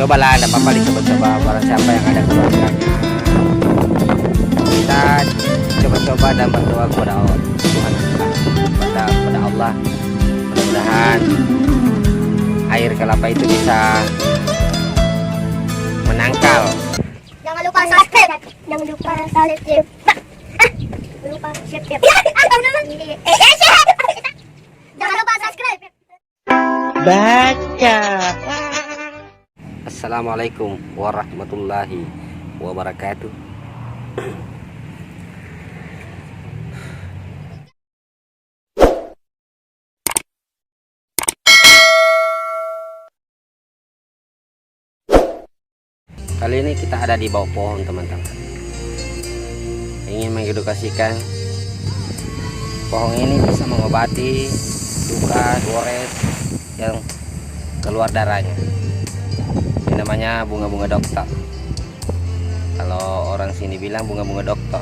Cobalah, tidak apa-apa dicoba-coba. Barang siapa yang ada keluarganya, kita coba-coba dan berdoa kepada Allah, Tuhan, kepada Allah. Mudah-mudahan air kelapa itu bisa menangkal. Jangan lupa subscribe. Jangan lupa subscribe. Jangan lupa subscribe. Jangan lupa subscribe. Baca. Assalamualaikum warahmatullahi wabarakatuh. Kali ini kita ada di bawah pohon, teman-teman. Ingin mengedukasikan pohon ini bisa mengobati luka gores yang keluar darahnya. Ini namanya bunga-bunga dokter. Kalau orang sini bilang bunga-bunga dokter.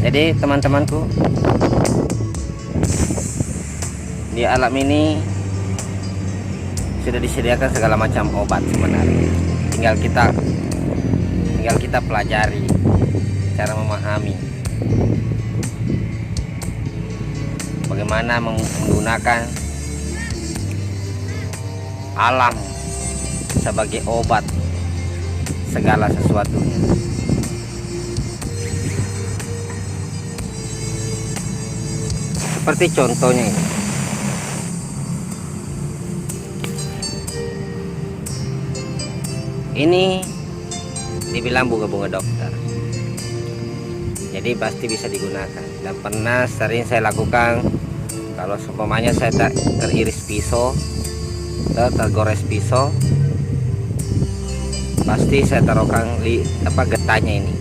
Jadi teman-temanku, di alam ini sudah disediakan segala macam obat sebenarnya. Tinggal kita pelajari cara memahami bagaimana menggunakan alam sebagai obat segala sesuatunya. Seperti contohnya ini. Ini dibilang bunga-bunga dokter, jadi pasti bisa digunakan. Dan pernah sering saya lakukan, kalau seumpamanya saya teriris pisau atau tergores pisau, pasti saya taruhkan getahnya ini.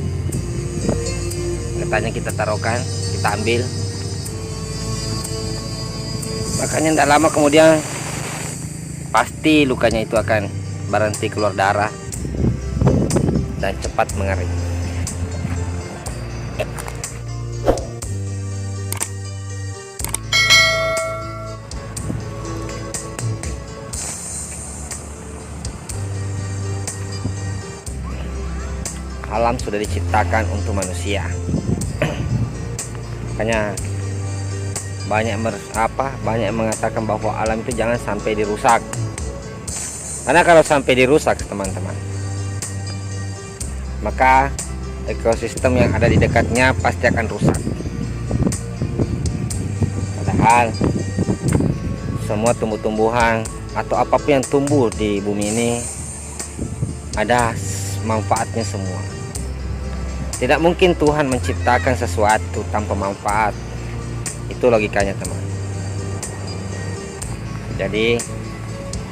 Getahnya kita taruhkan, kita ambil. Makanya tidak lama kemudian pasti lukanya itu akan berhenti keluar darah dan cepat mengering. Alam sudah diciptakan untuk manusia. Makanya banyak yang mengatakan bahwa alam itu jangan sampai dirusak. Karena kalau sampai dirusak, teman-teman, maka ekosistem yang ada di dekatnya pasti akan rusak. Padahal semua tumbuh-tumbuhan atau apapun yang tumbuh di bumi ini ada manfaatnya semua. Tidak mungkin Tuhan menciptakan sesuatu tanpa manfaat. Itu logikanya, teman. Jadi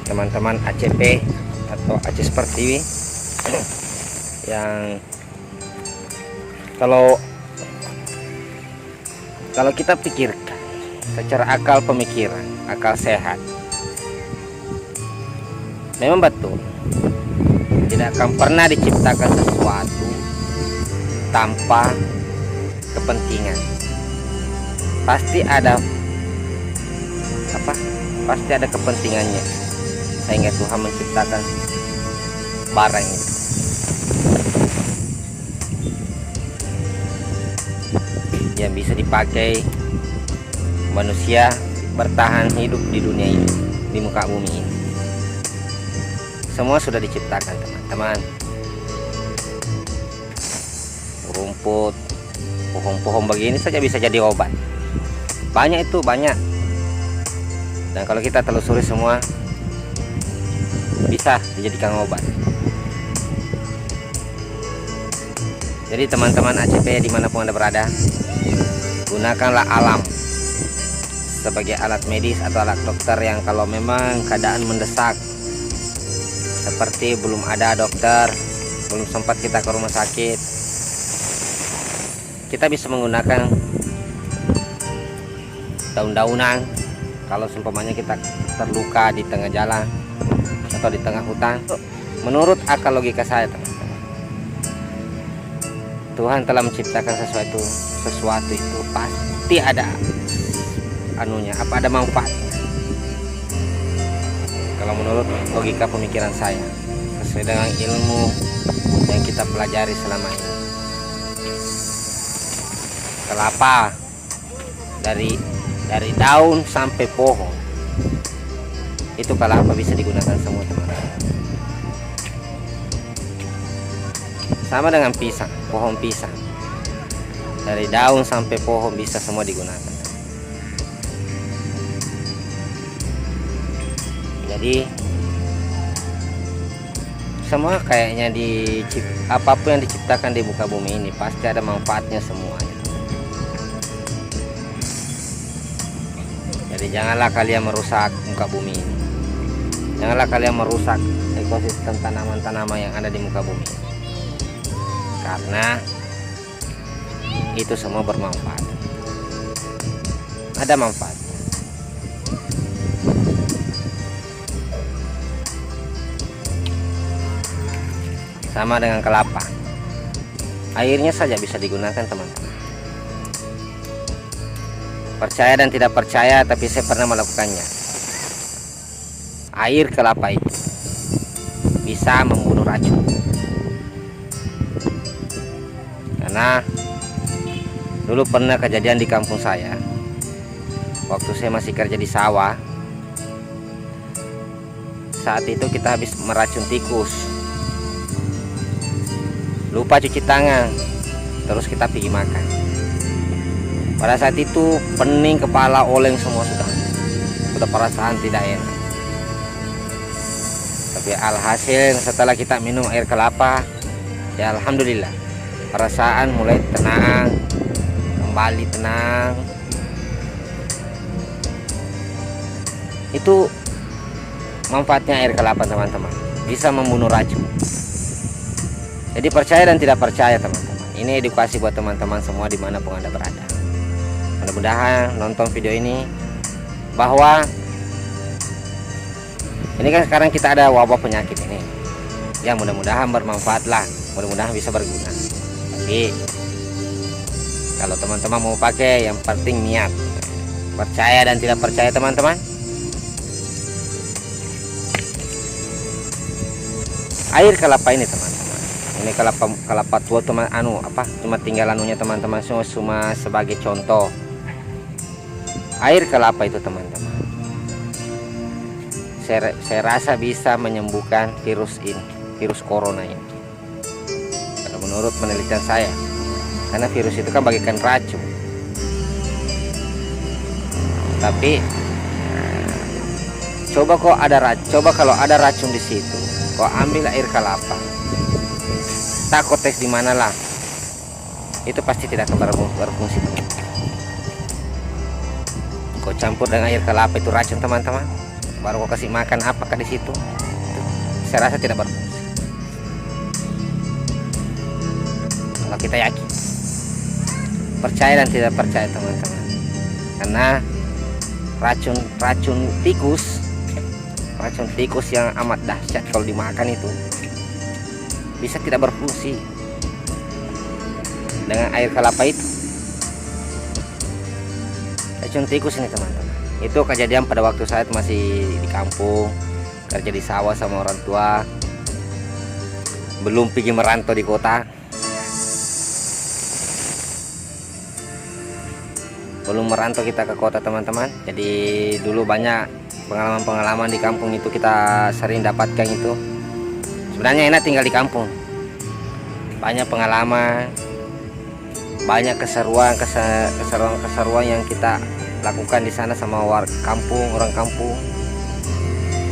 teman-teman ACP atau Aceh Pertiwi yang kalau kita pikirkan secara akal pemikiran, akal sehat, memang betul tidak akan pernah diciptakan sesuatu tanpa kepentingan. Pasti ada kepentingannya, sehingga Tuhan menciptakan barang itu. Yang bisa dipakai manusia bertahan hidup di dunia ini, di muka bumi ini. Semua sudah diciptakan, teman-teman. Rumput, pohon-pohon begini saja bisa jadi obat. Banyak. Dan kalau kita telusuri semua bisa dijadikan obat. Jadi teman-teman ACP dimanapun Anda berada, gunakanlah alam sebagai alat medis atau alat dokter yang kalau memang keadaan mendesak, seperti belum ada dokter, belum sempat kita ke rumah sakit, kita bisa menggunakan daun-daunan. Kalau seumpamanya kita terluka di tengah jalan atau di tengah hutan, menurut akal logika saya, teman-teman, Tuhan telah menciptakan sesuatu itu pasti ada ada manfaatnya. kalau menurut logika pemikiran saya, sesuai dengan ilmu yang kita pelajari selama ini. Kelapa dari daun sampai pohon, itu kelapa bisa digunakan semua teman-teman. Sama dengan pisang, pohon pisang, dari daun sampai pohon bisa semua digunakan. Jadi semua kayaknya apapun yang diciptakan di muka bumi ini pasti ada manfaatnya semuanya. Jadi janganlah kalian merusak muka bumi ini. Janganlah kalian merusak ekosistem tanaman-tanaman yang ada di muka bumi. Karena itu semua bermanfaat. Ada manfaat. Sama dengan kelapa. Airnya saja bisa digunakan teman-teman. Percaya dan tidak percaya, tapi saya pernah melakukannya. Air kelapa itu bisa membunuh racun. Karena dulu pernah kejadian di kampung saya. Waktu saya masih kerja di sawah. Saat itu kita habis meracun tikus. Lupa cuci tangan, terus kita pergi makan. Pada saat itu pening, kepala, oleng semua sudah perasaan tidak enak. Tapi alhasil setelah kita minum air kelapa, ya alhamdulillah, perasaan mulai tenang, kembali tenang. Itu manfaatnya air kelapa teman-teman, bisa membunuh racun. Jadi percaya dan tidak percaya teman-teman. Ini edukasi buat teman-teman semua dimanapun Anda berada. Mudah-mudahan nonton video ini, bahwa ini kan sekarang kita ada wabah penyakit ini. Ya mudah-mudahan bermanfaat lah, mudah-mudahan bisa berguna. Tapi kalau teman-teman mau pakai, yang penting niat. Percaya dan tidak percaya teman-teman. Air kelapa ini teman-teman. Ini kelapa tua teman, cuma tinggal anunya teman-teman, cuma sebagai contoh. Air kelapa itu teman-teman, saya rasa bisa menyembuhkan virus ini, virus corona ini. Kalau menurut penelitian saya, karena virus itu kan bagaikan racun. Tapi coba kalau ada racun di situ, kau ambil air kelapa, tak kau tes di mana lah, itu pasti tidak akan berfungsi teman. Kau campur dengan air kelapa itu racun teman-teman, baru kau kasih makan apakah di situ, saya rasa tidak berfungsi. Kalau kita yakin, percaya dan tidak percaya teman-teman, karena racun tikus yang amat dahsyat kalau dimakan itu bisa tidak berfungsi dengan air kelapa itu. Racun tikus ini teman-teman, itu kejadian pada waktu saya masih di kampung, kerja di sawah sama orang tua, belum pergi merantau di kota. Belum merantau kita ke kota teman-teman. Jadi dulu banyak pengalaman-pengalaman di kampung itu kita sering dapatkan itu. Sebenarnya enak tinggal di kampung, banyak pengalaman, banyak keseruan yang kita lakukan di sana sama orang kampung,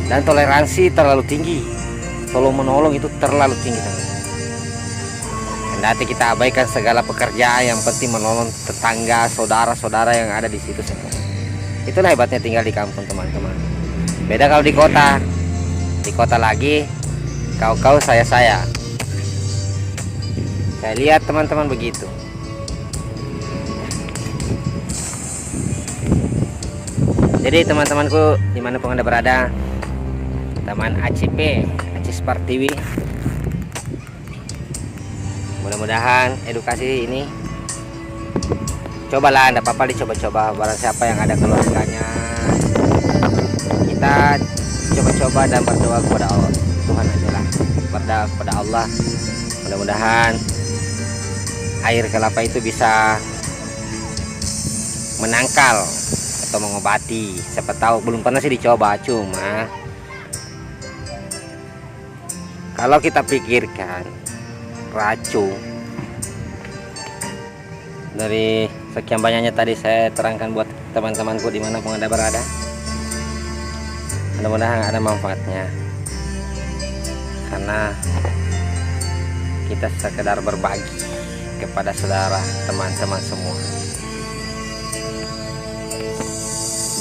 dan toleransi terlalu tinggi, tolong menolong itu terlalu tinggi teman. Kendati kita abaikan segala pekerjaan, yang penting menolong tetangga, saudara-saudara yang ada di situ semua. Itulah hebatnya tinggal di kampung teman-teman. Beda kalau di kota. Di kota lagi kau saya. Saya lihat teman-teman begitu. Jadi teman-temanku dimanapun Anda berada, teman ACP, Acis Pertiwi, mudah-mudahan edukasi ini cobalah, Anda apa-apa dicoba-coba. Barang siapa yang ada keluarganya, kita coba-coba coba dan berdoa kepada Allah Tuhan aja lah, kepada Allah. Mudah-mudahan air kelapa itu bisa menangkal atau mengobati. Siapa tahu, belum pernah sih dicoba, cuma kalau kita pikirkan racun dari sekian banyaknya tadi saya terangkan buat teman-temanku dimanapun Anda berada, mudah-mudahan ada manfaatnya, karena kita sekedar berbagi kepada saudara, teman-teman semua,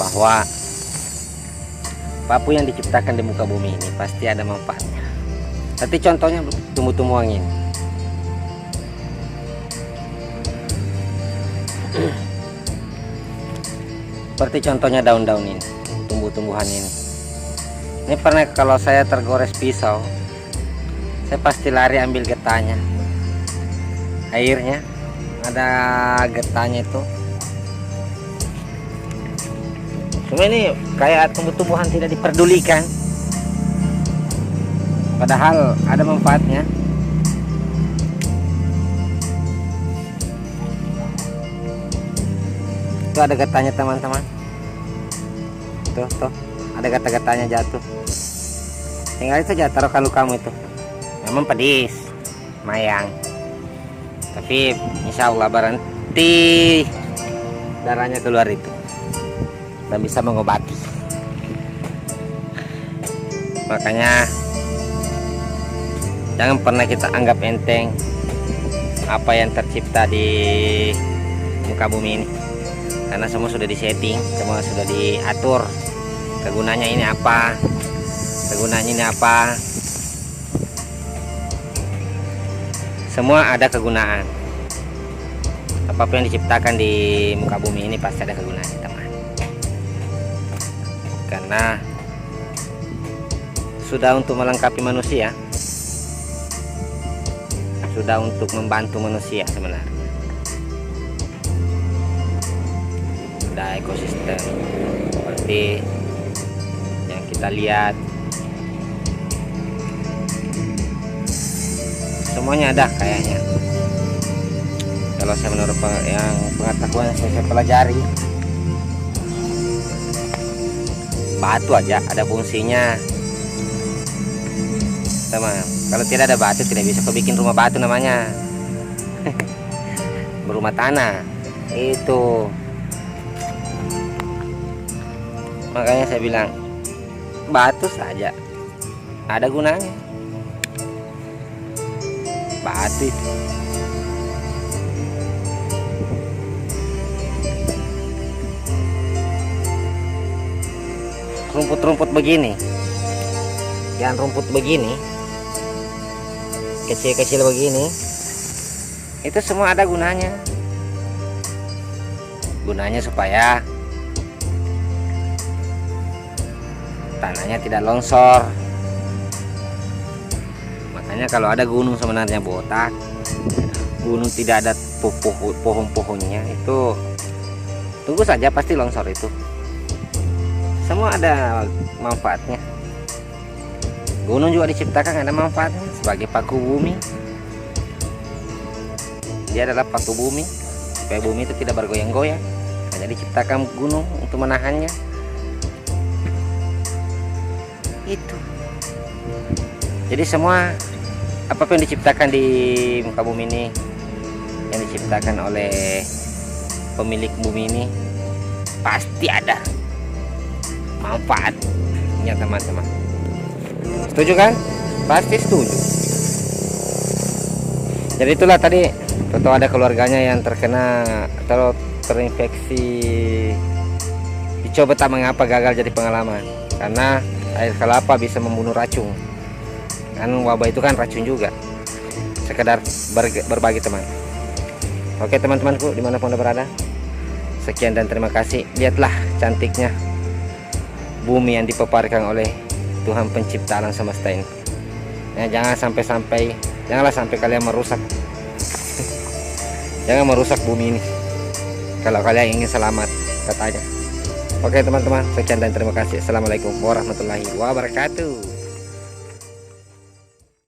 bahwa apapun yang diciptakan di muka bumi ini pasti ada manfaatnya. Tapi contohnya tumbuh-tumbuhan ini, seperti contohnya daun-daun ini, tumbuh-tumbuhan ini. Ini pernah kalau saya tergores pisau, saya pasti lari ambil getahnya, airnya ada getahnya itu. Cuma ini kayak tumbuh-tumbuhan tidak diperdulikan, padahal ada manfaatnya. Itu ada getahnya teman-teman, tuh ada getah-getahnya jatuh. Tinggal itu saja taruh kalau kamu itu. Memang pedis, mayang, tapi insya Allah berhenti darahnya keluar itu dan bisa mengobati. Makanya jangan pernah kita anggap enteng apa yang tercipta di muka bumi ini, karena semua sudah disetting, semua sudah diatur. Kegunaannya ini apa, kegunaannya ini apa, semua ada kegunaan. Apapun yang diciptakan di muka bumi ini pasti ada kegunaannya, teman. Karena sudah untuk melengkapi manusia, sudah untuk membantu manusia sebenarnya. Sudah ekosistem seperti yang kita lihat, semuanya ada kayaknya. Kalau saya menurut yang pengetahuan yang saya pelajari, batu aja ada fungsinya, teman. Kalau tidak ada batu tidak bisa kau bikin rumah batu namanya. Berumah tanah itu. Makanya saya bilang batu saja ada gunanya. Batu itu rumput-rumput begini, yang rumput begini kecil-kecil begini, itu semua ada gunanya. Gunanya supaya tanahnya tidak longsor. Makanya kalau ada gunung sebenarnya botak, gunung tidak ada pohon-pohonnya, itu tunggu saja pasti longsor itu. Semua ada manfaatnya. Gunung juga diciptakan ada manfaatnya sebagai paku bumi. Dia adalah paku bumi supaya bumi itu tidak bergoyang-goyang. Hanya diciptakan gunung untuk menahannya. Itu. Jadi semua apapun yang diciptakan di muka bumi ini, yang diciptakan oleh pemilik bumi ini, pasti ada manfaatnya, teman-teman. Setuju kan? Pasti setuju. Jadi itulah tadi, tentu ada keluarganya yang terkena atau terinfeksi. Dicoba tak mengapa gagal jadi pengalaman, karena air kelapa bisa membunuh racun. Kan wabah itu kan racun juga. Sekedar berbagi, teman. Oke teman-temanku dimanapun Anda berada, sekian dan terima kasih. Lihatlah cantiknya bumi yang dipeparkan oleh Tuhan pencipta alam semesta ini. Ya, janganlah sampai kalian merusak. Jangan merusak bumi ini kalau kalian ingin selamat, katanya. Oke teman-teman, sekian dan terima kasih. Assalamualaikum warahmatullahi wabarakatuh.